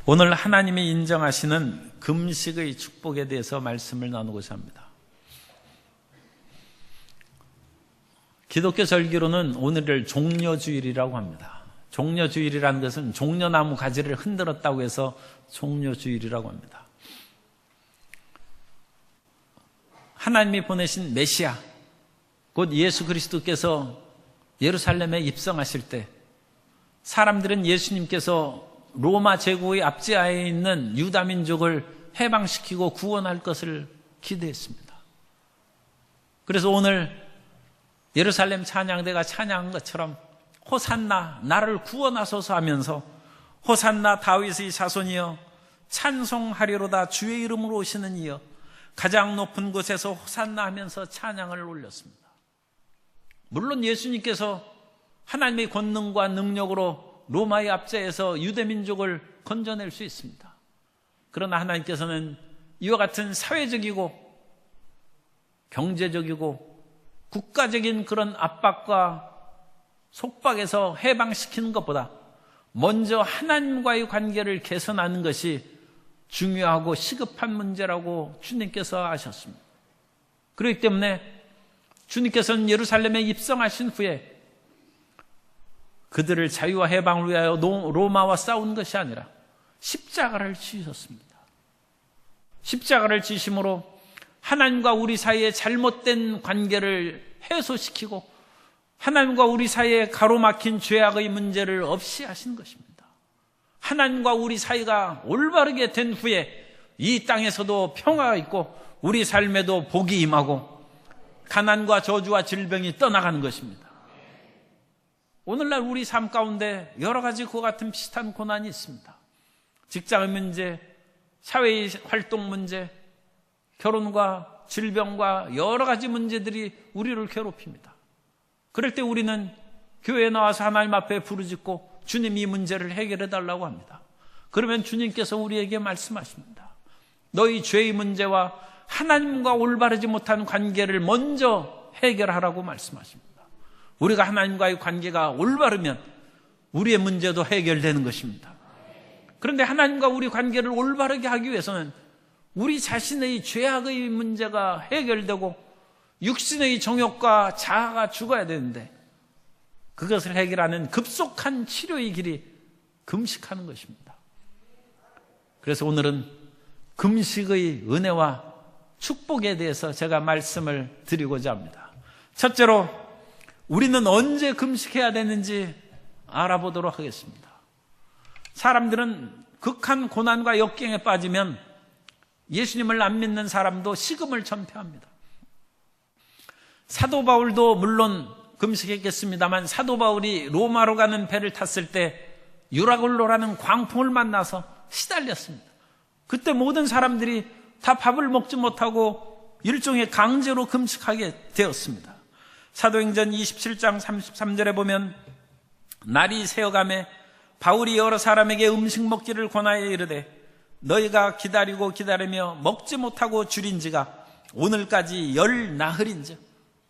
오늘 하나님이 인정하시는 금식의 축복에 대해서 말씀을 나누고자 합니다. 기독교 절기로는 오늘을 종려주일이라고 합니다. 종려주일이라는 것은 종려나무 가지를 흔들었다고 해서 종려주일이라고 합니다. 하나님이 보내신 메시아, 곧 예수 그리스도께서 예루살렘에 입성하실 때 사람들은 예수님께서 로마 제국의 압제하에 있는 유다 민족을 해방시키고 구원할 것을 기대했습니다. 그래서 오늘 예루살렘 찬양대가 찬양한 것처럼 호산나 나를 구원하소서 하면서 호산나 다윗의 자손이여 찬송하리로다 주의 이름으로 오시는 이여 가장 높은 곳에서 호산나 하면서 찬양을 올렸습니다. 물론 예수님께서 하나님의 권능과 능력으로 로마의 압제에서 유대민족을 건져낼 수 있습니다. 그러나 하나님께서는 이와 같은 사회적이고 경제적이고 국가적인 그런 압박과 속박에서 해방시키는 것보다 먼저 하나님과의 관계를 개선하는 것이 중요하고 시급한 문제라고 주님께서 아셨습니다. 그렇기 때문에 주님께서는 예루살렘에 입성하신 후에 그들을 자유와 해방을 위하여 로마와 싸운 것이 아니라 십자가를 지으셨습니다. 십자가를 지심으로 하나님과 우리 사이의 잘못된 관계를 해소시키고 하나님과 우리 사이에 가로막힌 죄악의 문제를 없이 하신 것입니다. 하나님과 우리 사이가 올바르게 된 후에 이 땅에서도 평화가 있고 우리 삶에도 복이 임하고 가난과 저주와 질병이 떠나가는 것입니다. 오늘날 우리 삶 가운데 여러 가지 그와 같은 비슷한 고난이 있습니다. 직장의 문제, 사회의 활동 문제, 결혼과 질병과 여러 가지 문제들이 우리를 괴롭힙니다. 그럴 때 우리는 교회에 나와서 하나님 앞에 부르짖고 주님 이 문제를 해결해 달라고 합니다. 그러면 주님께서 우리에게 말씀하십니다. 너희 죄의 문제와 하나님과 올바르지 못한 관계를 먼저 해결하라고 말씀하십니다. 우리가 하나님과의 관계가 올바르면 우리의 문제도 해결되는 것입니다. 그런데 하나님과 우리 관계를 올바르게 하기 위해서는 우리 자신의 죄악의 문제가 해결되고 육신의 정욕과 자아가 죽어야 되는데 그것을 해결하는 급속한 치료의 길이 금식하는 것입니다. 그래서 오늘은 금식의 은혜와 축복에 대해서 제가 말씀을 드리고자 합니다. 첫째로 우리는 언제 금식해야 되는지 알아보도록 하겠습니다. 사람들은 극한 고난과 역경에 빠지면 예수님을 안 믿는 사람도 식음을 전폐합니다. 사도 바울도 물론 금식했겠습니다만 사도 바울이 로마로 가는 배를 탔을 때 유라굴로라는 광풍을 만나서 시달렸습니다. 그때 모든 사람들이 다 밥을 먹지 못하고 일종의 강제로 금식하게 되었습니다. 사도행전 27장 33절에 보면 날이 새어가매 바울이 여러 사람에게 음식 먹기를 권하여 이르되 너희가 기다리고 기다리며 먹지 못하고 줄인 지가 오늘까지 10나흘인즉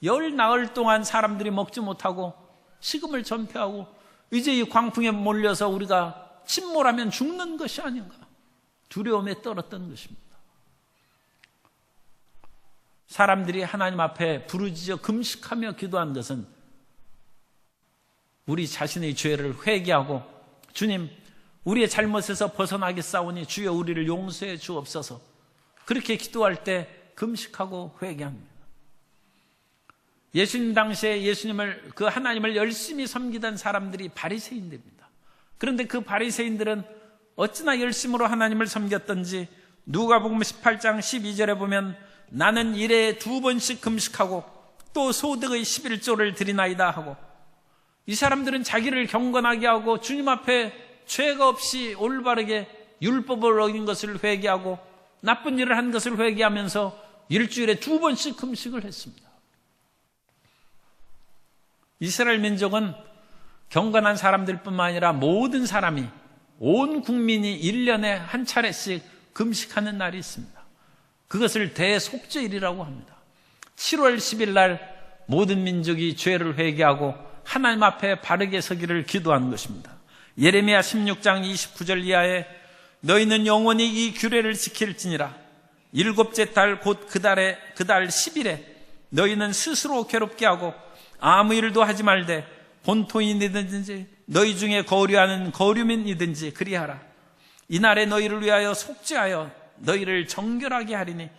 10나흘 동안 사람들이 먹지 못하고 식음을 전폐하고 이제 이 광풍에 몰려서 우리가 침몰하면 죽는 것이 아닌가 두려움에 떨었던 것입니다. 사람들이 하나님 앞에 부르짖어 금식하며 기도한 것은 우리 자신의 죄를 회개하고 주님 우리의 잘못에서 벗어나겠사오니 주여 우리를 용서해 주옵소서 그렇게 기도할 때 금식하고 회개합니다. 예수님 당시에 예수님을 그 하나님을 열심히 섬기던 사람들이 바리새인들입니다. 그런데 그 바리새인들은 어찌나 열심으로 하나님을 섬겼던지 누가복음 18장 12절에 보면 나는 일에 2번씩 금식하고 또 소득의 11조를 드리나이다 하고 이 사람들은 자기를 경건하게 하고 주님 앞에 죄가 없이 올바르게 율법을 어긴 것을 회개하고 나쁜 일을 한 것을 회개하면서 일주일에 2번씩 금식을 했습니다. 이스라엘 민족은 경건한 사람들뿐만 아니라 모든 사람이 온 국민이 1년에 한 차례씩 금식하는 날이 있습니다. 그것을 대속죄일이라고 합니다. 7월 10일 날 모든 민족이 죄를 회개하고 하나님 앞에 바르게 서기를 기도하는 것입니다. 예레미야 16장 29절 이하에 너희는 영원히 이 규례를 지킬지니라. 일곱째 달 곧 그 달 10일에 너희는 스스로 괴롭게 하고 아무 일도 하지 말되 본토인이든지 너희 중에 거류하는 거류민이든지 그리하라. 이날에 너희를 위하여 속죄하여 너희를 정결하게 하리니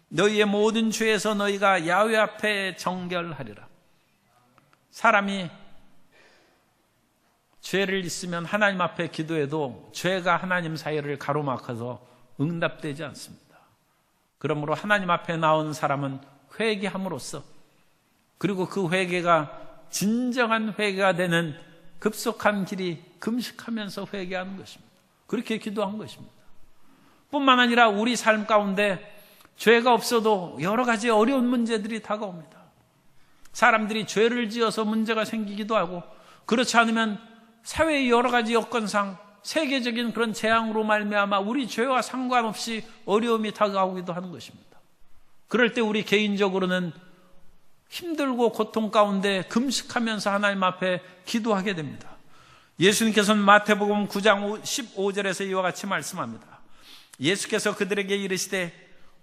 너희의 모든 죄에서 너희가 야훼 앞에 정결하리라. 사람이 죄를 있으면 하나님 앞에 기도해도 죄가 하나님 사이를 가로막아서 응답되지 않습니다. 그러므로 하나님 앞에 나온 사람은 회개함으로써, 그리고 그 회개가 진정한 회개가 되는 급속한 길이 금식하면서 회개하는 것입니다. 그렇게 기도한 것입니다. 뿐만 아니라 우리 삶 가운데 죄가 없어도 여러 가지 어려운 문제들이 다가옵니다. 사람들이 죄를 지어서 문제가 생기기도 하고, 그렇지 않으면 사회의 여러 가지 여건상 세계적인 그런 재앙으로 말미암아 우리 죄와 상관없이 어려움이 다가오기도 하는 것입니다. 그럴 때 우리 개인적으로는 힘들고 고통 가운데 금식하면서 하나님 앞에 기도하게 됩니다. 예수님께서는 마태복음 9장 15절에서 이와 같이 말씀합니다. 예수께서 그들에게 이르시되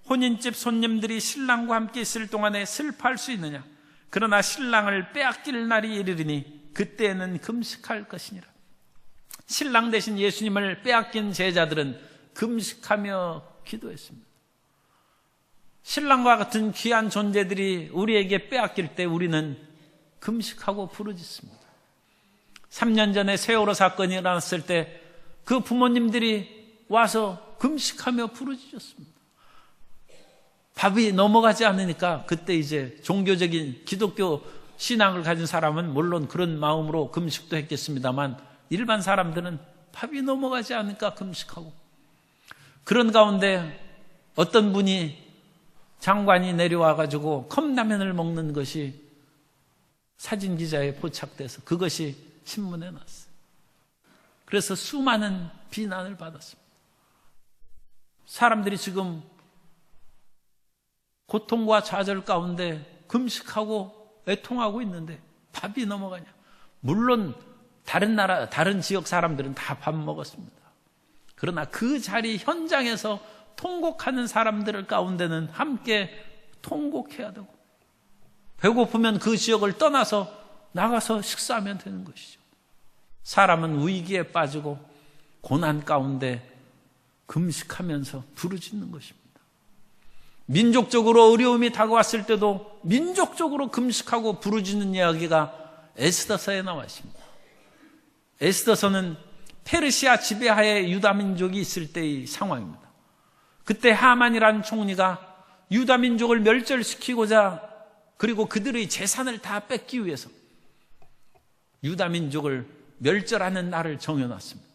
혼인집 손님들이 신랑과 함께 있을 동안에 슬퍼할 수 있느냐? 그러나 신랑을 빼앗길 날이 이르리니 그때에는 금식할 것이니라. 신랑 대신 예수님을 빼앗긴 제자들은 금식하며 기도했습니다. 신랑과 같은 귀한 존재들이 우리에게 빼앗길 때 우리는 금식하고 부르짖습니다. 3년 전에 세월호 사건이 일어났을 때 그 부모님들이 와서 금식하며 부르짖었습니다. 밥이 넘어가지 않으니까 그때 이제 종교적인 기독교 신앙을 가진 사람은 물론 그런 마음으로 금식도 했겠습니다만, 일반 사람들은 밥이 넘어가지 않으니까 금식하고, 그런 가운데 어떤 분이 장관이 내려와가지고 컵라면을 먹는 것이 사진 기자에 포착돼서 그것이 신문에 났어요. 그래서 수많은 비난을 받았습니다. 사람들이 지금 고통과 좌절 가운데 금식하고 애통하고 있는데 밥이 넘어가냐? 물론 다른 나라, 다른 지역 사람들은 다 밥 먹었습니다. 그러나 그 자리 현장에서 통곡하는 사람들 가운데는 함께 통곡해야 되고, 배고프면 그 지역을 떠나서 나가서 식사하면 되는 것이죠. 사람은 위기에 빠지고 고난 가운데 금식하면서 부르짖는 것입니다. 민족적으로 어려움이 다가왔을 때도 민족적으로 금식하고 부르짖는 이야기가 에스더서에 나와 있습니다. 에스더서는 페르시아 지배하에 유다민족이 있을 때의 상황입니다. 그때 하만이라는 총리가 유다민족을 멸절시키고자, 그리고 그들의 재산을 다 뺏기 위해서 유다민족을 멸절하는 날을 정해놨습니다.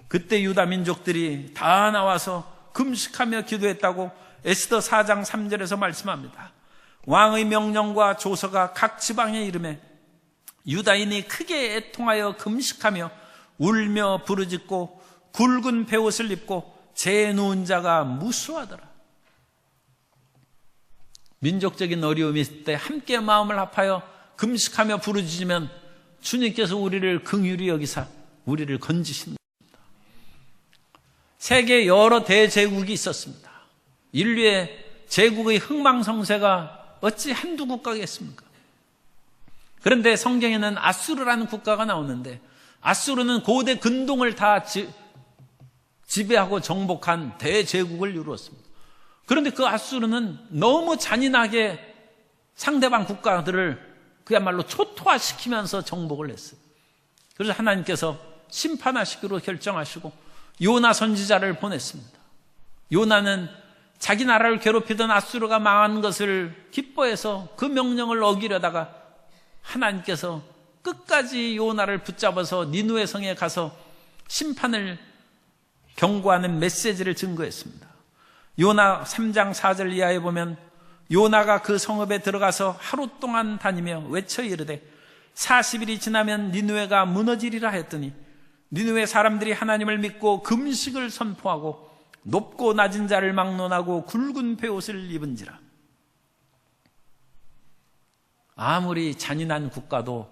그때 유다민족들이 다 나와서 금식하며 기도했다고 에스더 4장 3절에서 말씀합니다. 왕의 명령과 조서가 각 지방에 이르매 유다인이 크게 애통하여 금식하며 울며 부르짖고 굵은 베옷을 입고 재 누운 자가 무수하더라. 민족적인 어려움이 있을 때 함께 마음을 합하여 금식하며 부르짖으면 주님께서 우리를 긍휼히 여기사 우리를 건지신다. 세계에 여러 대제국이 있었습니다. 인류의 제국의 흥망성쇠가 어찌 한두 국가겠습니까? 그런데 성경에는 아수르라는 국가가 나오는데, 아수르는 고대 근동을 다 지배하고 정복한 대제국을 이루었습니다. 그런데 그 아수르는 너무 잔인하게 상대방 국가들을 그야말로 초토화시키면서 정복을 했어요. 그래서 하나님께서 심판하시기로 결정하시고 요나 선지자를 보냈습니다. 요나는 자기 나라를 괴롭히던 아수르가 망한 것을 기뻐해서 그 명령을 어기려다가 하나님께서 끝까지 요나를 붙잡아서 니느웨 성에 가서 심판을 경고하는 메시지를 증거했습니다. 요나 3장 4절 이하에 보면 요나가 그 성읍에 들어가서 하루 동안 다니며 외쳐 이르되 40일이 지나면 니느웨가 무너지리라 했더니 니느웨 사람들이 하나님을 믿고 금식을 선포하고 높고 낮은 자를 막론하고 굵은 베옷을 입은지라. 아무리 잔인한 국가도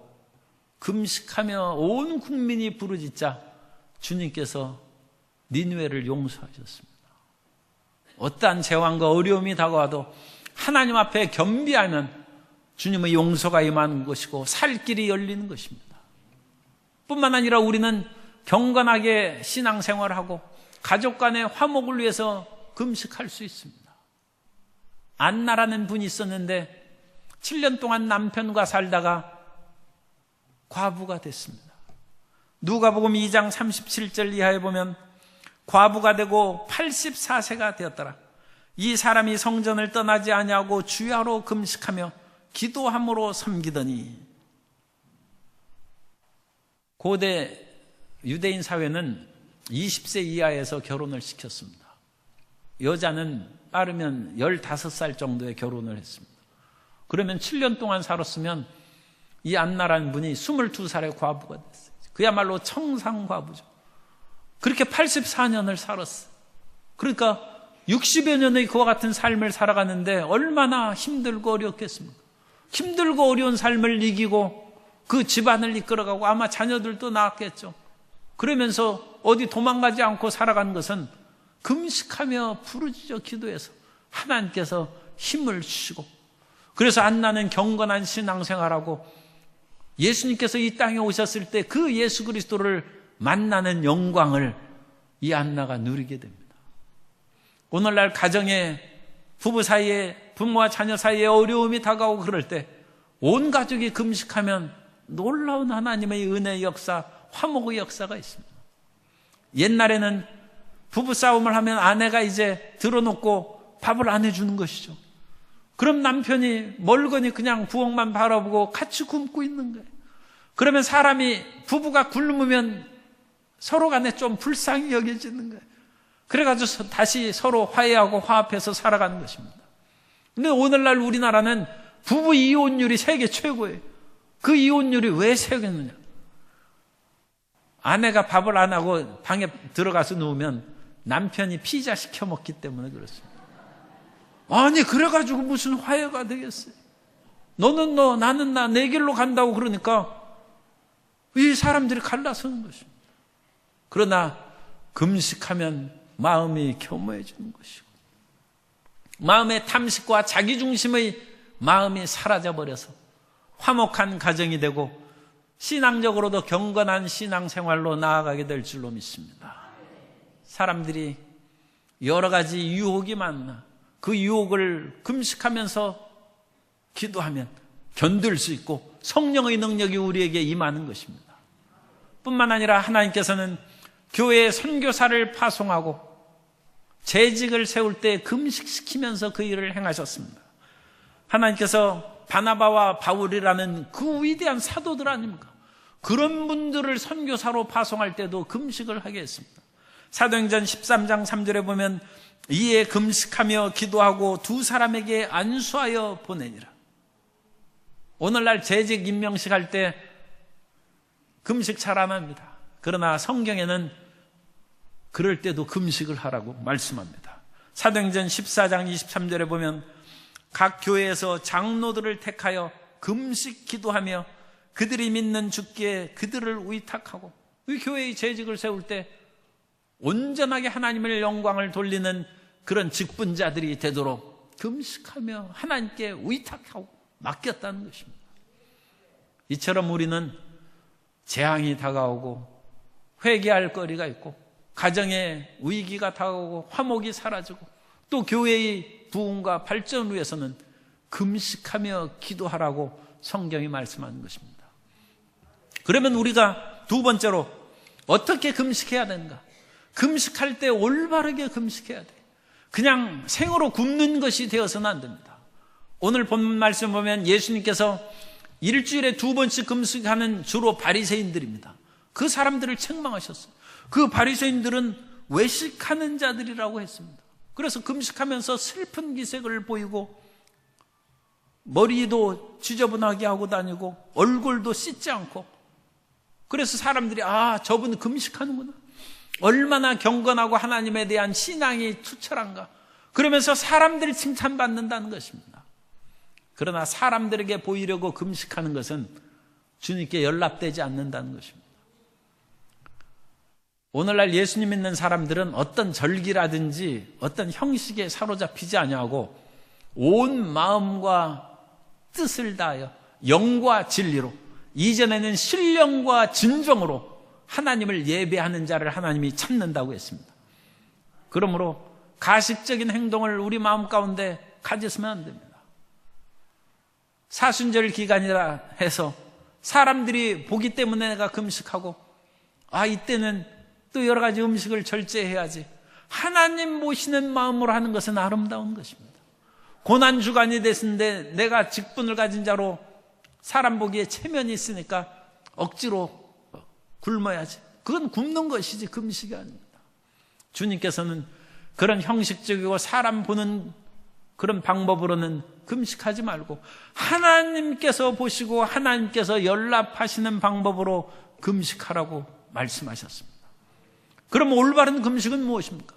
금식하며 온 국민이 부르짖자 주님께서 니느웨를 용서하셨습니다. 어떠한 재앙과 어려움이 다가와도 하나님 앞에 겸비하면 주님의 용서가 임하는 것이고 살 길이 열리는 것입니다. 뿐만 아니라 우리는 경건하게 신앙생활하고 가족 간의 화목을 위해서 금식할 수 있습니다. 안나라는 분이 있었는데 7년 동안 남편과 살다가 과부가 됐습니다. 누가복음 2장 37절 이하에 보면 과부가 되고 84세가 되었더라. 이 사람이 성전을 떠나지 아니하고 주야로 금식하며 기도함으로 섬기더니. 고대 유대인 사회는 20세 이하에서 결혼을 시켰습니다. 여자는 빠르면 15살 정도에 결혼을 했습니다. 그러면 7년 동안 살았으면 이 안나라는 분이 22살의 과부가 됐어요. 그야말로 청상과부죠. 그렇게 84년을 살았어요. 그러니까 60여 년의 그와 같은 삶을 살아가는데 얼마나 힘들고 어렵겠습니까? 힘들고 어려운 삶을 이기고 그 집안을 이끌어가고 아마 자녀들도 낳았겠죠. 그러면서 어디 도망가지 않고 살아가는 것은 금식하며 부르짖어 기도해서 하나님께서 힘을 주시고, 그래서 안나는 경건한 신앙생활하고 예수님께서 이 땅에 오셨을 때 그 예수 그리스도를 만나는 영광을 이 안나가 누리게 됩니다. 오늘날 가정에 부부 사이에, 부모와 자녀 사이에 어려움이 다가오고 그럴 때 온 가족이 금식하면 놀라운 하나님의 은혜의 역사, 화목의 역사가 있습니다. 옛날에는 부부싸움을 하면 아내가 이제 들어놓고 밥을 안 해주는 것이죠. 그럼 남편이 멀거니 그냥 부엌만 바라보고 같이 굶고 있는 거예요. 그러면 사람이, 부부가 굶으면 서로 간에 좀 불쌍히 여겨지는 거예요. 그래가지고 다시 서로 화해하고 화합해서 살아가는 것입니다. 근데 오늘날 우리나라는 부부 이혼율이 세계 최고예요. 그 이혼율이 왜 세겠느냐? 아내가 밥을 안 하고 방에 들어가서 누우면 남편이 피자 시켜 먹기 때문에 그렇습니다. 아니, 그래가지고 무슨 화해가 되겠어요? 너는 너, 나는 나, 내 길로 간다고 그러니까 이 사람들이 갈라서는 것입니다. 그러나 금식하면 마음이 겸허해지는 것이고, 마음의 탐식과 자기중심의 마음이 사라져버려서 화목한 가정이 되고 신앙적으로도 경건한 신앙생활로 나아가게 될 줄로 믿습니다. 사람들이 여러 가지 유혹이 많나 그 유혹을 금식하면서 기도하면 견딜 수 있고 성령의 능력이 우리에게 임하는 것입니다. 뿐만 아니라 하나님께서는 교회에 선교사를 파송하고 재직을 세울 때 금식시키면서 그 일을 행하셨습니다. 하나님께서 바나바와 바울이라는 그 위대한 사도들 아닙니까? 그런 분들을 선교사로 파송할 때도 금식을 하게 했습니다. 사도행전 13장 3절에 보면 이에 금식하며 기도하고 두 사람에게 안수하여 보내니라. 오늘날 재직 임명식 할 때 금식 잘 안 합니다. 그러나 성경에는 그럴 때도 금식을 하라고 말씀합니다. 사도행전 14장 23절에 보면 각 교회에서 장로들을 택하여 금식 기도하며 그들이 믿는 주께 그들을 위탁하고, 이 교회의 재직을 세울 때 온전하게 하나님의 영광을 돌리는 그런 직분자들이 되도록 금식하며 하나님께 위탁하고 맡겼다는 것입니다. 이처럼 우리는 재앙이 다가오고 회개할 거리가 있고 가정에 위기가 다가오고 화목이 사라지고 또 교회의 부흥과 발전을 위해서는 금식하며 기도하라고 성경이 말씀하는 것입니다. 그러면 우리가 두 번째로 어떻게 금식해야 되는가? 금식할 때 올바르게 금식해야 돼. 그냥 생으로 굶는 것이 되어서는 안 됩니다. 오늘 본문 말씀 보면 예수님께서 일주일에 2번씩 금식하는 주로 바리새인들입니다. 그 사람들을 책망하셨어요. 그 바리새인들은 외식하는 자들이라고 했습니다. 그래서 금식하면서 슬픈 기색을 보이고 머리도 지저분하게 하고 다니고 얼굴도 씻지 않고, 그래서 사람들이 저분 금식하는구나, 얼마나 경건하고 하나님에 대한 신앙이 투철한가, 그러면서 사람들이 칭찬받는다는 것입니다. 그러나 사람들에게 보이려고 금식하는 것은 주님께 연락되지 않는다는 것입니다. 오늘날 예수님 믿는 사람들은 어떤 절기라든지 어떤 형식에 사로잡히지 아니하고 온 마음과 뜻을 다하여 영과 진리로, 이전에는 신령과 진정으로 하나님을 예배하는 자를 하나님이 찾는다고 했습니다. 그러므로 가식적인 행동을 우리 마음 가운데 가졌으면 안 됩니다. 사순절 기간이라 해서 사람들이 보기 때문에 내가 금식하고, 이때는 또 여러 가지 음식을 절제해야지, 하나님 모시는 마음으로 하는 것은 아름다운 것입니다. 고난주간이 됐는데 내가 직분을 가진 자로 사람 보기에 체면이 있으니까 억지로 굶어야지, 그건 굶는 것이지 금식이 아닙니다. 주님께서는 그런 형식적이고 사람 보는 그런 방법으로는 금식하지 말고 하나님께서 보시고 하나님께서 연락하시는 방법으로 금식하라고 말씀하셨습니다. 그럼 올바른 금식은 무엇입니까?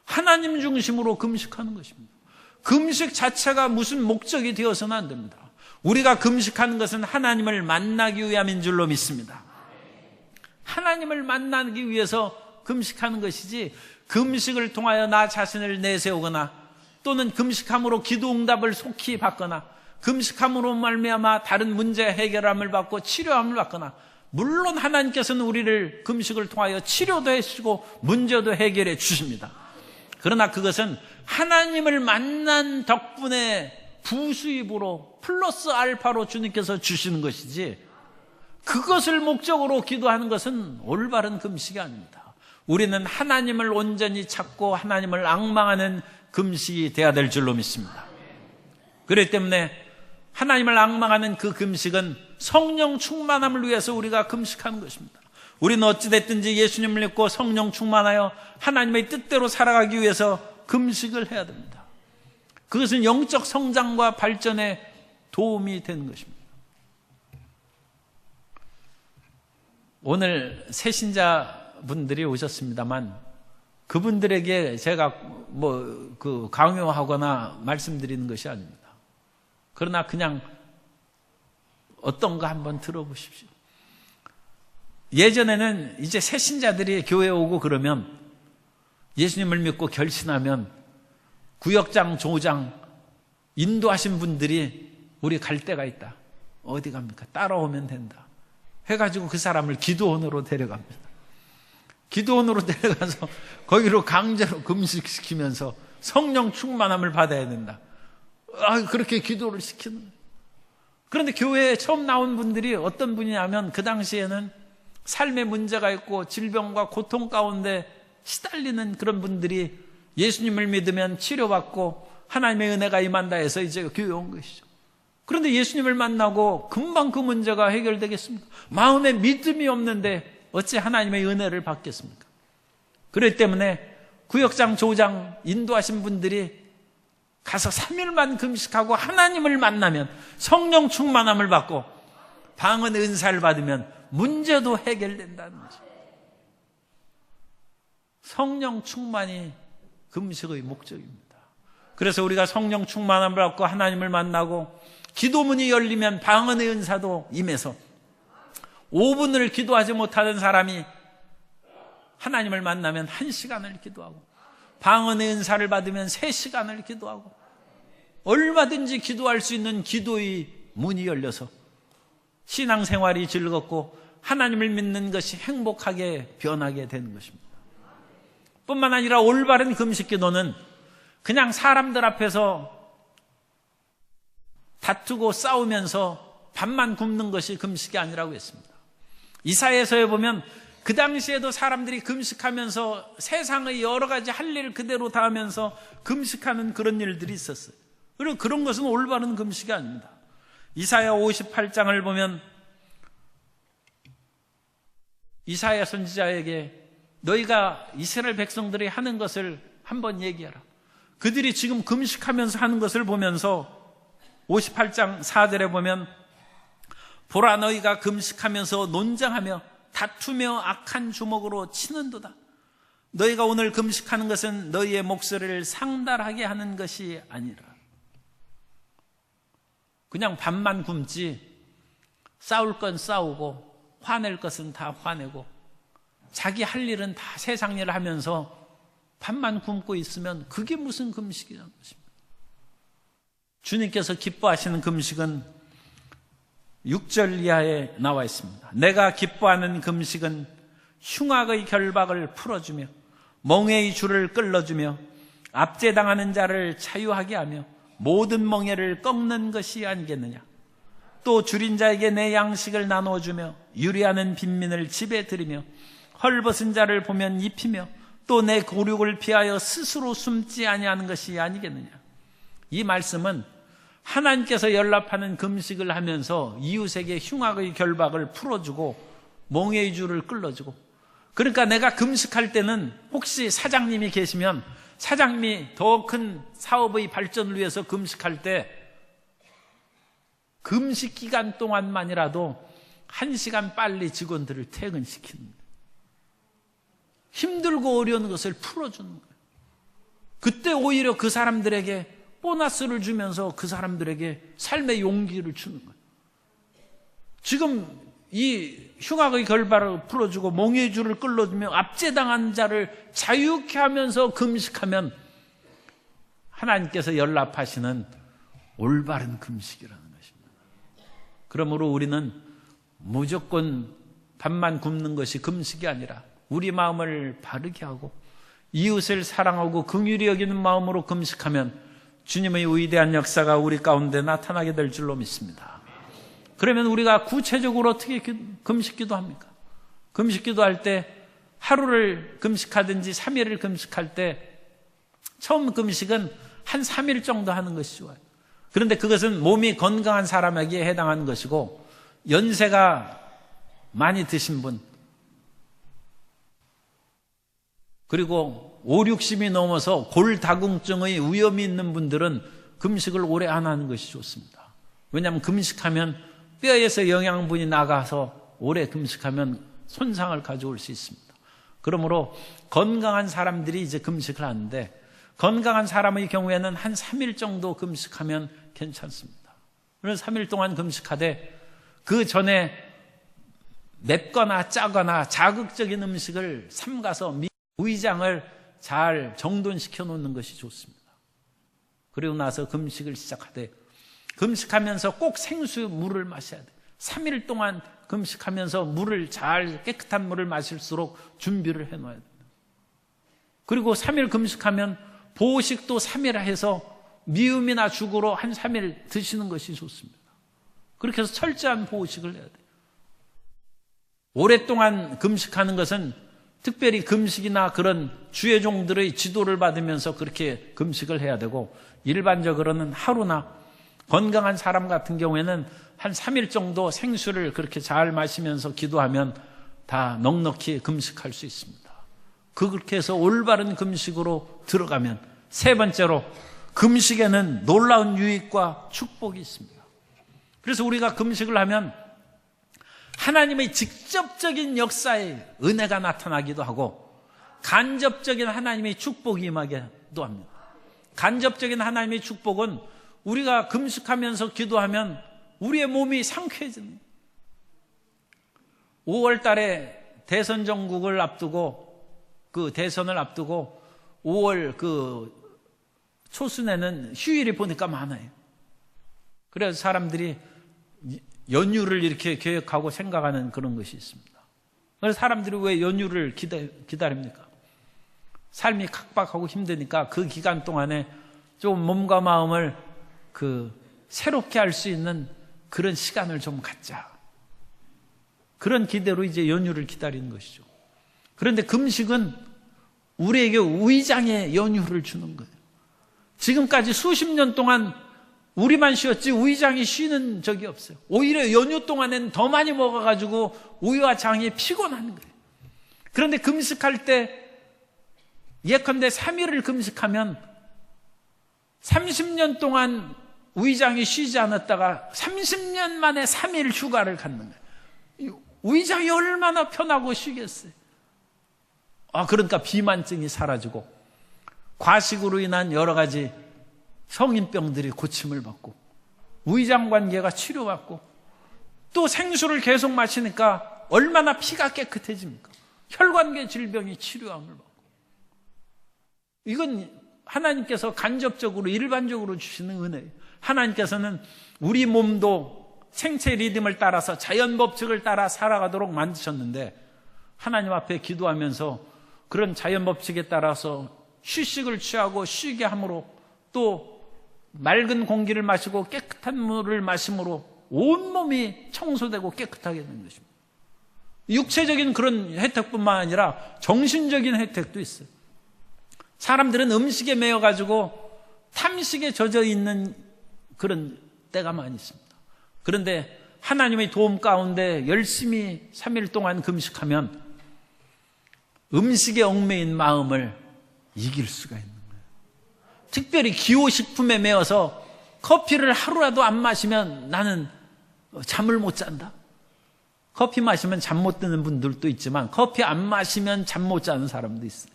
하나님 중심으로 금식하는 것입니다. 금식 자체가 무슨 목적이 되어서는 안 됩니다. 우리가 금식하는 것은 하나님을 만나기 위함인 줄로 믿습니다. 하나님을 만나기 위해서 금식하는 것이지, 금식을 통하여 나 자신을 내세우거나 또는 금식함으로 기도 응답을 속히 받거나 금식함으로 말미암아 다른 문제 해결함을 받고 치료함을 받거나, 물론 하나님께서는 우리를 금식을 통하여 치료도 해주시고 문제도 해결해 주십니다. 그러나 그것은 하나님을 만난 덕분에 부수입으로 플러스 알파로 주님께서 주시는 것이지, 그것을 목적으로 기도하는 것은 올바른 금식이 아닙니다. 우리는 하나님을 온전히 찾고 하나님을 앙망하는 금식이 되어야 될 줄로 믿습니다. 그렇기 때문에 하나님을 앙망하는 그 금식은 성령 충만함을 위해서 우리가 금식하는 것입니다. 우리는 어찌됐든지 예수님을 믿고 성령 충만하여 하나님의 뜻대로 살아가기 위해서 금식을 해야 됩니다. 그것은 영적 성장과 발전에 도움이 되는 것입니다. 오늘 새신자분들이 오셨습니다만, 그분들에게 제가 강요하거나 말씀드리는 것이 아닙니다. 그러나 그냥 어떤가 한번 들어보십시오. 예전에는 이제 새신자들이 교회에 오고 그러면, 예수님을 믿고 결신하면 구역장, 조장, 인도하신 분들이 우리 갈 데가 있다. 어디 갑니까? 따라오면 된다 해가지고 그 사람을 기도원으로 데려갑니다. 기도원으로 데려가서 거기로 강제로 금식시키면서 성령 충만함을 받아야 된다. 그렇게 기도를 시키는 거예요. 그런데 교회에 처음 나온 분들이 어떤 분이냐면, 그 당시에는 삶의 문제가 있고 질병과 고통 가운데 시달리는 그런 분들이 예수님을 믿으면 치료받고 하나님의 은혜가 임한다 해서 이제 교회에 온 것이죠. 그런데 예수님을 만나고 금방 그 문제가 해결되겠습니까? 마음에 믿음이 없는데 어찌 하나님의 은혜를 받겠습니까? 그렇기 때문에 구역장, 조장 인도하신 분들이 가서 3일만 금식하고 하나님을 만나면 성령 충만함을 받고 방언의 은사를 받으면 문제도 해결된다는 거죠. 성령 충만이 금식의 목적입니다. 그래서 우리가 성령 충만함을 받고 하나님을 만나고 기도문이 열리면 방언의 은사도 임해서 5분을 기도하지 못하는 사람이 하나님을 만나면 1시간을 기도하고, 방언의 은사를 받으면 3시간을 기도하고, 얼마든지 기도할 수 있는 기도의 문이 열려서 신앙생활이 즐겁고 하나님을 믿는 것이 행복하게 변하게 되는 것입니다. 뿐만 아니라 올바른 금식 기도는 그냥 사람들 앞에서 다투고 싸우면서 밥만 굶는 것이 금식이 아니라고 했습니다. 이사야서에 보면 그 당시에도 사람들이 금식하면서 세상의 여러 가지 할 일 그대로 다 하면서 금식하는 그런 일들이 있었어요. 그리고 그런 것은 올바른 금식이 아닙니다. 이사야 58장을 보면 이사야 선지자에게 너희가 이스라엘 백성들이 하는 것을 한번 얘기하라. 그들이 지금 금식하면서 하는 것을 보면서 58장 4절에 보면 보라 너희가 금식하면서 논장하며 다투며 악한 주먹으로 치는도다. 너희가 오늘 금식하는 것은 너희의 목소리를 상달하게 하는 것이 아니라. 그냥 밥만 굶지 싸울 건 싸우고 화낼 것은 다 화내고 자기 할 일은 다 세상 일을 하면서 밥만 굶고 있으면 그게 무슨 금식이라는 것입니다. 주님께서 기뻐하시는 금식은 6절 이하에 나와 있습니다. 내가 기뻐하는 금식은 흉악의 결박을 풀어주며 멍에의 줄을 끌어주며 압제당하는 자를 자유하게 하며 모든 멍에를 꺾는 것이 아니겠느냐. 또 줄인 자에게 내 양식을 나누어주며 유리하는 빈민을 집에 들이며 헐벗은 자를 보면 입히며 또 내 고륙을 피하여 스스로 숨지 아니하는 것이 아니겠느냐. 이 말씀은 하나님께서 연락하는 금식을 하면서 이웃에게 흉악의 결박을 풀어주고 멍에의 줄을 끌어주고, 그러니까 내가 금식할 때는 혹시 사장님이 계시면 사장님이 더 큰 사업의 발전을 위해서 금식할 때 금식 기간 동안만이라도 1시간 빨리 직원들을 퇴근시키는 거예요. 힘들고 어려운 것을 풀어주는 거예요. 그때 오히려 그 사람들에게 보너스를 주면서 그 사람들에게 삶의 용기를 주는 거예요. 지금 이 흉악의 결박을 풀어주고 멍에의 줄을 끌어주며 압제당한 자를 자유케 하면서 금식하면 하나님께서 연락하시는 올바른 금식이라는 것입니다. 그러므로 우리는 무조건 밥만 굶는 것이 금식이 아니라 우리 마음을 바르게 하고 이웃을 사랑하고 긍휼히 여기는 마음으로 금식하면 주님의 위대한 역사가 우리 가운데 나타나게 될 줄로 믿습니다. 그러면 우리가 구체적으로 어떻게 금식기도 합니까? 금식기도 할 때 하루를 금식하든지 3일을 금식할 때 처음 금식은 한 3일 정도 하는 것이 좋아요. 그런데 그것은 몸이 건강한 사람에게 해당하는 것이고 연세가 많이 드신 분 그리고 5, 60이 넘어서 골다공증의 위험이 있는 분들은 금식을 오래 안 하는 것이 좋습니다. 왜냐하면 금식하면 뼈에서 영양분이 나가서 오래 금식하면 손상을 가져올 수 있습니다. 그러므로 건강한 사람들이 이제 금식을 하는데 건강한 사람의 경우에는 한 3일 정도 금식하면 괜찮습니다. 그래서 3일 동안 금식하되 그 전에 맵거나 짜거나 자극적인 음식을 삼가서 위장을 잘 정돈시켜 놓는 것이 좋습니다. 그리고 나서 금식을 시작하되 금식하면서 꼭 생수 물을 마셔야 돼요. 3일 동안 금식하면서 물을 잘 깨끗한 물을 마실수록 준비를 해놔야 됩니다. 그리고 3일 금식하면 보식도 3일 해서 미음이나 죽으로 한 3일 드시는 것이 좋습니다. 그렇게 해서 철저한 보식을 해야 돼요. 오랫동안 금식하는 것은 특별히 금식이나 그런 주의 종들의 지도를 받으면서 그렇게 금식을 해야 되고 일반적으로는 하루나 건강한 사람 같은 경우에는 한 3일 정도 생수를 그렇게 잘 마시면서 기도하면 다 넉넉히 금식할 수 있습니다. 그렇게 해서 올바른 금식으로 들어가면 세 번째로 금식에는 놀라운 유익과 축복이 있습니다. 그래서 우리가 금식을 하면 하나님의 직접적인 역사의 은혜가 나타나기도 하고 간접적인 하나님의 축복이 임하기도 합니다. 간접적인 하나님의 축복은 우리가 금식하면서 기도하면 우리의 몸이 상쾌해집니다. 5월 달에 대선 정국을 앞두고 그 대선을 앞두고 5월 그 초순에는 휴일이 보니까 많아요. 그래서 사람들이 연휴를 이렇게 계획하고 생각하는 그런 것이 있습니다. 그래서 사람들이 왜 연휴를 기다립니까? 삶이 각박하고 힘드니까 그 기간 동안에 좀 몸과 마음을 새롭게 할 수 있는 그런 시간을 좀 갖자. 그런 기대로 이제 연휴를 기다리는 것이죠. 그런데 금식은 우리에게 우의장의 연휴를 주는 거예요. 지금까지 수십 년 동안 우리만 쉬었지 우의장이 쉬는 적이 없어요. 오히려 연휴 동안에는 더 많이 먹어가지고 우의와 장이 피곤한 거예요. 그런데 금식할 때 예컨대 3일을 금식하면 30년 동안 우의장이 쉬지 않았다가 30년 만에 3일 휴가를 갖는 거예요. 우의장이 얼마나 편하고 쉬겠어요. 그러니까 비만증이 사라지고 과식으로 인한 여러 가지 성인병들이 고침을 받고 우의장 관계가 치료받고 또 생수를 계속 마시니까 얼마나 피가 깨끗해집니까? 혈관계 질병이 치료함을 받고. 이건 하나님께서 간접적으로 일반적으로 주시는 은혜예요. 하나님께서는 우리 몸도 생체 리듬을 따라서 자연 법칙을 따라 살아가도록 만드셨는데, 하나님 앞에 기도하면서 그런 자연 법칙에 따라서 휴식을 취하고 쉬게 함으로, 또 맑은 공기를 마시고 깨끗한 물을 마심으로 온몸이 청소되고 깨끗하게 되는 것입니다. 육체적인 그런 혜택뿐만 아니라 정신적인 혜택도 있어요. 사람들은 음식에 매여가지고 탐식에 젖어 있는 그런 때가 많이 있습니다. 그런데 하나님의 도움 가운데 열심히 3일 동안 금식하면 음식에 얽매인 마음을 이길 수가 있는 거예요. 특별히 기호식품에 매여서 커피를 하루라도 안 마시면 나는 잠을 못 잔다. 커피 마시면 잠 못 드는 분들도 있지만 커피 안 마시면 잠 못 자는 사람도 있어요.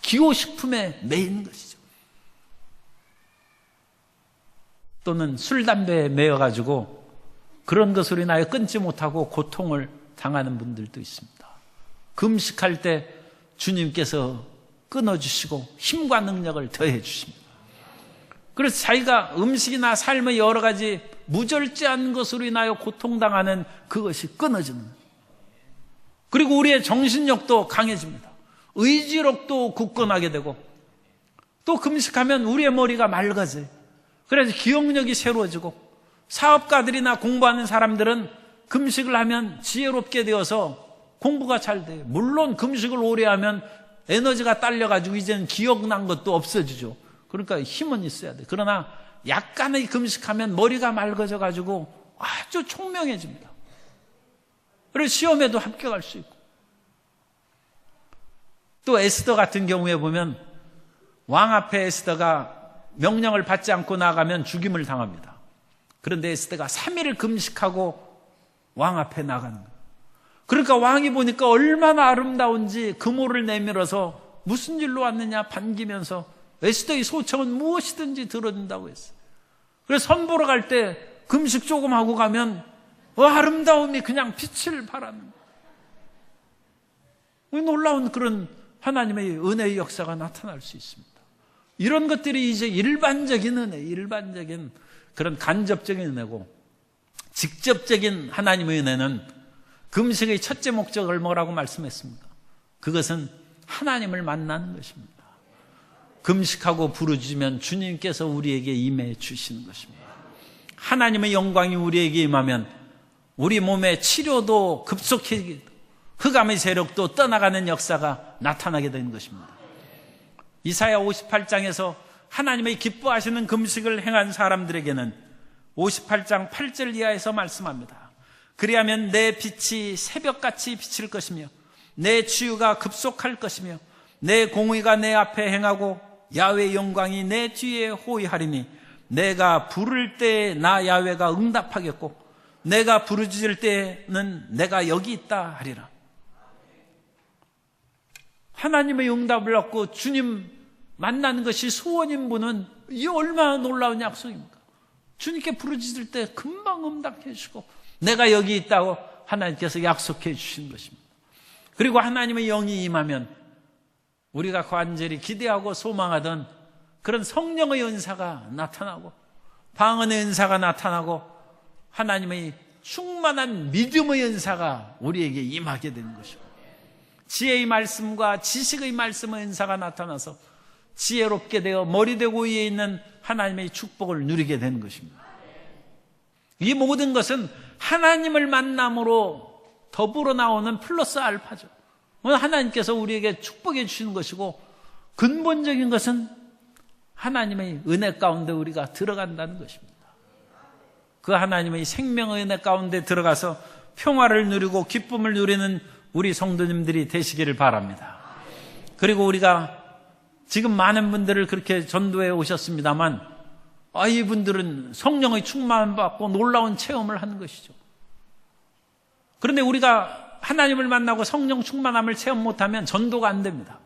기호식품에 매인 것이죠. 또는 술, 담배에 매여가지고 그런 것으로 인하여 끊지 못하고 고통을 당하는 분들도 있습니다. 금식할 때 주님께서 끊어주시고 힘과 능력을 더해 주십니다. 그래서 자기가 음식이나 삶의 여러 가지 무절제한 것으로 인하여 고통당하는 그것이 끊어지는 거예요. 그리고 우리의 정신력도 강해집니다. 의지력도 굳건하게 되고, 또 금식하면 우리의 머리가 맑아져요. 그래서 기억력이 새로워지고, 사업가들이나 공부하는 사람들은 금식을 하면 지혜롭게 되어서 공부가 잘 돼요. 물론 금식을 오래 하면 에너지가 딸려가지고 이제는 기억난 것도 없어지죠. 그러니까 힘은 있어야 돼. 그러나 약간의 금식하면 머리가 맑아져가지고 아주 총명해집니다. 그래서 시험에도 합격할 수 있고. 또 에스더 같은 경우에 보면 왕 앞에 에스더가 명령을 받지 않고 나가면 죽임을 당합니다. 그런데 에스더가 3일 금식하고 왕 앞에 나가는 거예요. 그러니까 왕이 보니까 얼마나 아름다운지 금오를 내밀어서 무슨 일로 왔느냐 반기면서 에스더의 소청은 무엇이든지 들어준다고 했어요. 그래서 선보러 갈 때 금식 조금 하고 가면 아름다움이 그냥 빛을 발하는 거예요. 놀라운 그런 하나님의 은혜의 역사가 나타날 수 있습니다. 이런 것들이 이제 일반적인 은혜, 일반적인 그런 간접적인 은혜고, 직접적인 하나님의 은혜는 금식의 첫째 목적을 뭐라고 말씀했습니까? 그것은 하나님을 만나는 것입니다. 금식하고 부르짖으면 주님께서 우리에게 임해 주시는 것입니다. 하나님의 영광이 우리에게 임하면 우리 몸의 치료도 급속해지고 흑암의 세력도 떠나가는 역사가 나타나게 되는 것입니다. 이사야 58장에서 하나님의 기뻐하시는 금식을 행한 사람들에게는 58장 8절 이하에서 말씀합니다. 그리하면 내 빛이 새벽같이 비칠 것이며 내 치유가 급속할 것이며 내 공의가 내 앞에 행하고 야훼의 영광이 내 뒤에 호위하리니 내가 부를 때에 나 야훼가 응답하겠고 내가 부르짖을 때에는 내가 여기 있다 하리라. 하나님의 응답을 얻고 주님 만나는 것이 소원인 분은 이 얼마나 놀라운 약속입니까? 주님께 부르짖을 때 금방 응답해 주시고 내가 여기 있다고 하나님께서 약속해 주시는 것입니다. 그리고 하나님의 영이 임하면 우리가 간절히 기대하고 소망하던 그런 성령의 은사가 나타나고 방언의 은사가 나타나고 하나님의 충만한 믿음의 은사가 우리에게 임하게 되는 것입니다. 지혜의 말씀과 지식의 말씀의 은사가 나타나서 지혜롭게 되어 머리되고 위에 있는 하나님의 축복을 누리게 되는 것입니다. 이 모든 것은 하나님을 만남으로 더불어 나오는 플러스 알파죠. 하나님께서 우리에게 축복해 주시는 것이고 근본적인 것은 하나님의 은혜 가운데 우리가 들어간다는 것입니다. 그 하나님의 생명의 은혜 가운데 들어가서 평화를 누리고 기쁨을 누리는 우리 성도님들이 되시기를 바랍니다. 그리고 우리가 지금 많은 분들을 그렇게 전도해 오셨습니다만 이분들은 성령의 충만을 받고 놀라운 체험을 하는 것이죠. 그런데 우리가 하나님을 만나고 성령 충만함을 체험 못하면 전도가 안 됩니다.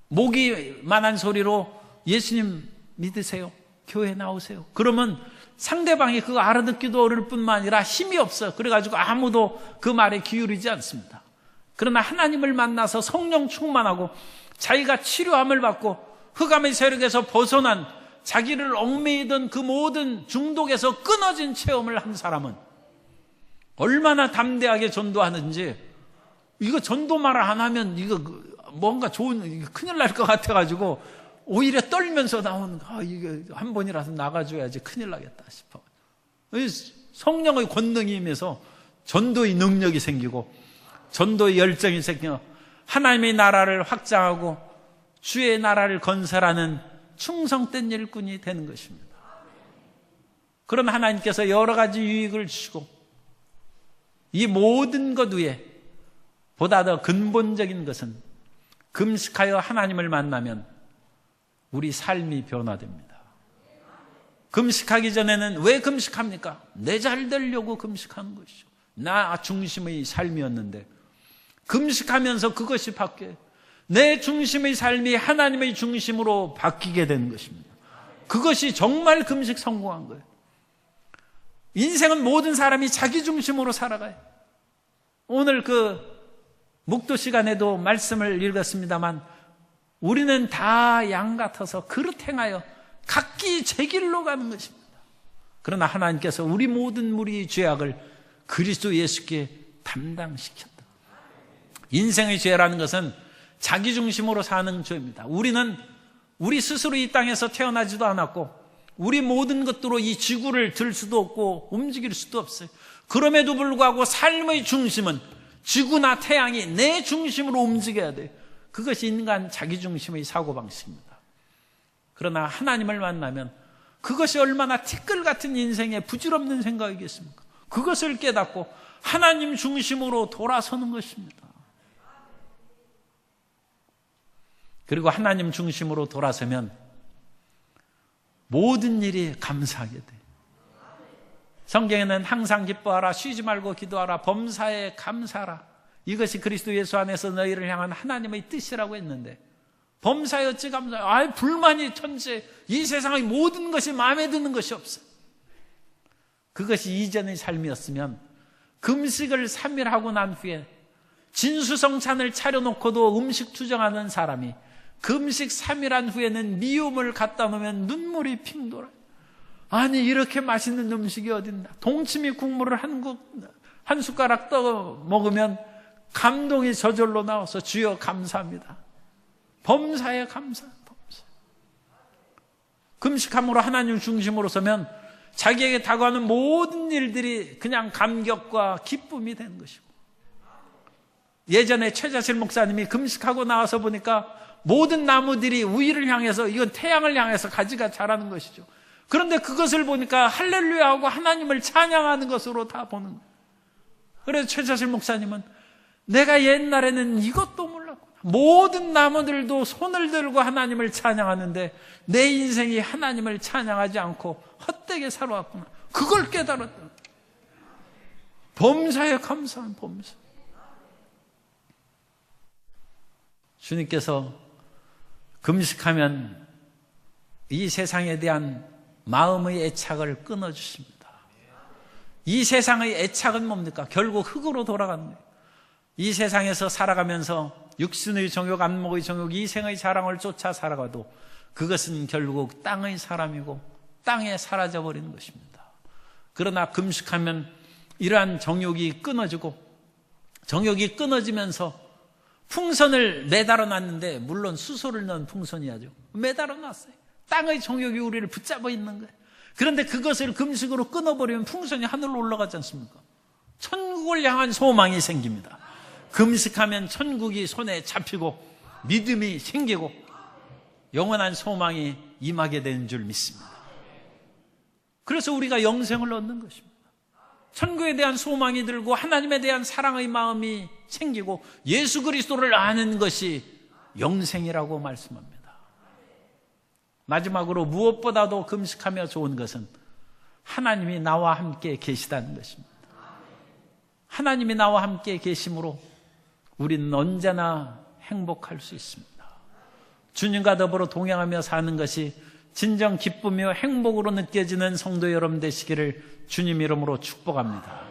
모기만한 소리로 예수님 믿으세요, 교회 나오세요, 그러면 상대방이 그거 알아듣기도 어려울 뿐만 아니라 힘이 없어요. 그래가지고 아무도 그 말에 기울이지 않습니다. 그러나 하나님을 만나서 성령 충만하고 자기가 치료함을 받고 흑암의 세력에서 벗어난 자기를 얽매이던 그 모든 중독에서 끊어진 체험을 한 사람은 얼마나 담대하게 전도하는지, 이거 전도 말 안 하면 이거 뭔가 좋은, 큰일 날 것 같아가지고 오히려 떨면서 나오는, 이거 한 번이라도 나가줘야지 큰일 나겠다 싶어. 성령의 권능이 임해서 전도의 능력이 생기고 전도의 열정이 생겨 하나님의 나라를 확장하고 주의 나라를 건설하는 충성된 일꾼이 되는 것입니다. 그럼 하나님께서 여러 가지 유익을 주시고 이 모든 것 위에 보다 더 근본적인 것은 금식하여 하나님을 만나면 우리 삶이 변화됩니다. 금식하기 전에는 왜 금식합니까? 내 잘 되려고 금식하는 것이죠. 나 중심의 삶이었는데 금식하면서 그것이 바뀌어요. 내 중심의 삶이 하나님의 중심으로 바뀌게 되는 것입니다. 그것이 정말 금식 성공한 거예요. 인생은 모든 사람이 자기 중심으로 살아가요. 오늘 묵도 시간에도 말씀을 읽었습니다만 우리는 다 양 같아서 그릇 행하여 각기 제 길로 가는 것입니다. 그러나 하나님께서 우리 모든 무리의 죄악을 그리스도 예수께 담당시켰다. 인생의 죄라는 것은 자기 중심으로 사는 죄입니다. 우리는 우리 스스로 이 땅에서 태어나지도 않았고 우리 모든 것들로 이 지구를 들 수도 없고 움직일 수도 없어요. 그럼에도 불구하고 삶의 중심은 지구나 태양이 내 중심으로 움직여야 돼요. 그것이 인간 자기 중심의 사고방식입니다. 그러나 하나님을 만나면 그것이 얼마나 티끌 같은 인생에 부질없는 생각이겠습니까? 그것을 깨닫고 하나님 중심으로 돌아서는 것입니다. 그리고 하나님 중심으로 돌아서면 모든 일이 감사하게 돼요. 성경에는 항상 기뻐하라, 쉬지 말고 기도하라, 범사에 감사하라. 이것이 그리스도 예수 안에서 너희를 향한 하나님의 뜻이라고 했는데 범사에 어찌 감사해? 불만이 천재, 이 세상의 모든 것이 마음에 드는 것이 없어. 그것이 이전의 삶이었으면 금식을 3일 하고 난 후에 진수성찬을 차려놓고도 음식 투정하는 사람이 금식 3일 한 후에는 미움을 갖다 놓으면 눈물이 핑 돌아요. 아니 이렇게 맛있는 음식이 어딨나. 동치미 국물을 한 숟가락 떠 먹으면 감동이 저절로 나와서 주여 감사합니다. 범사에 감사. 금식함으로 하나님 중심으로 서면 자기에게 다가오는 모든 일들이 그냥 감격과 기쁨이 되는 것이고, 예전에 최자실 목사님이 금식하고 나와서 보니까 모든 나무들이 우위를 향해서, 이건 태양을 향해서 가지가 자라는 것이죠. 그런데 그것을 보니까 할렐루야 하고 하나님을 찬양하는 것으로 다 보는 거예요. 그래서 최자실 목사님은 내가 옛날에는 이것도 몰랐구나. 모든 나무들도 손을 들고 하나님을 찬양하는데 내 인생이 하나님을 찬양하지 않고 헛되게 살아왔구나. 그걸 깨달았다. 범사에 감사한 범사. 주님께서 금식하면 이 세상에 대한 마음의 애착을 끊어주십니다. 이 세상의 애착은 뭡니까? 결국 흙으로 돌아가는 거예요. 이 세상에서 살아가면서 육신의 정욕, 안목의 정욕, 이생의 자랑을 쫓아 살아가도 그것은 결국 땅의 사람이고 땅에 사라져버리는 것입니다. 그러나 금식하면 이러한 정욕이 끊어지고, 정욕이 끊어지면서 풍선을 매달아 놨는데, 물론 수소를 넣은 풍선이야죠. 매달아 놨어요. 땅의 정욕이 우리를 붙잡아 있는 거예요. 그런데 그것을 금식으로 끊어버리면 풍선이 하늘로 올라가지 않습니까? 천국을 향한 소망이 생깁니다. 금식하면 천국이 손에 잡히고 믿음이 생기고 영원한 소망이 임하게 되는 줄 믿습니다. 그래서 우리가 영생을 얻는 것입니다. 천국에 대한 소망이 들고 하나님에 대한 사랑의 마음이 생기고 예수 그리스도를 아는 것이 영생이라고 말씀합니다. 마지막으로 무엇보다도 금식하며 좋은 것은 하나님이 나와 함께 계시다는 것입니다. 하나님이 나와 함께 계심으로 우리는 언제나 행복할 수 있습니다. 주님과 더불어 동행하며 사는 것이 진정 기쁘며 행복으로 느껴지는 성도 여러분 되시기를 주님 이름으로 축복합니다.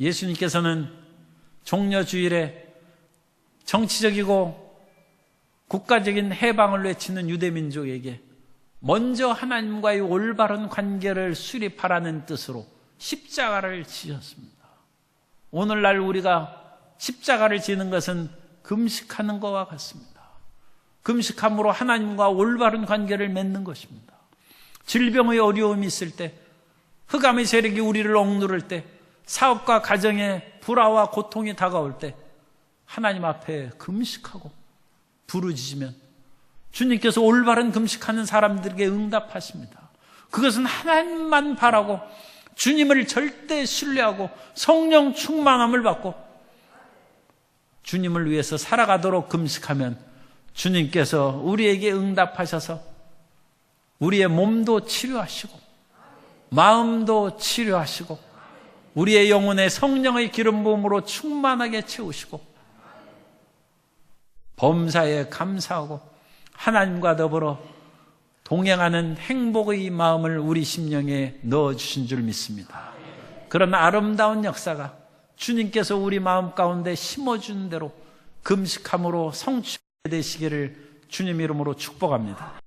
예수님께서는 종려주일에 정치적이고 국가적인 해방을 외치는 유대민족에게 먼저 하나님과의 올바른 관계를 수립하라는 뜻으로 십자가를 지셨습니다. 오늘날 우리가 십자가를 지는 것은 금식하는 것과 같습니다. 금식함으로 하나님과 올바른 관계를 맺는 것입니다. 질병의 어려움이 있을 때, 흑암의 세력이 우리를 억누를 때, 사업과 가정에 불화와 고통이 다가올 때 하나님 앞에 금식하고 부르짖으면 주님께서 올바른 금식하는 사람들에게 응답하십니다. 그것은 하나님만 바라고 주님을 절대 신뢰하고 성령 충만함을 받고 주님을 위해서 살아가도록 금식하면 주님께서 우리에게 응답하셔서 우리의 몸도 치료하시고 마음도 치료하시고 우리의 영혼에 성령의 기름 부음으로 충만하게 채우시고 범사에 감사하고 하나님과 더불어 동행하는 행복의 마음을 우리 심령에 넣어주신 줄 믿습니다. 그런 아름다운 역사가 주님께서 우리 마음 가운데 심어준 대로 금식함으로 성취되시기를 주님 이름으로 축복합니다.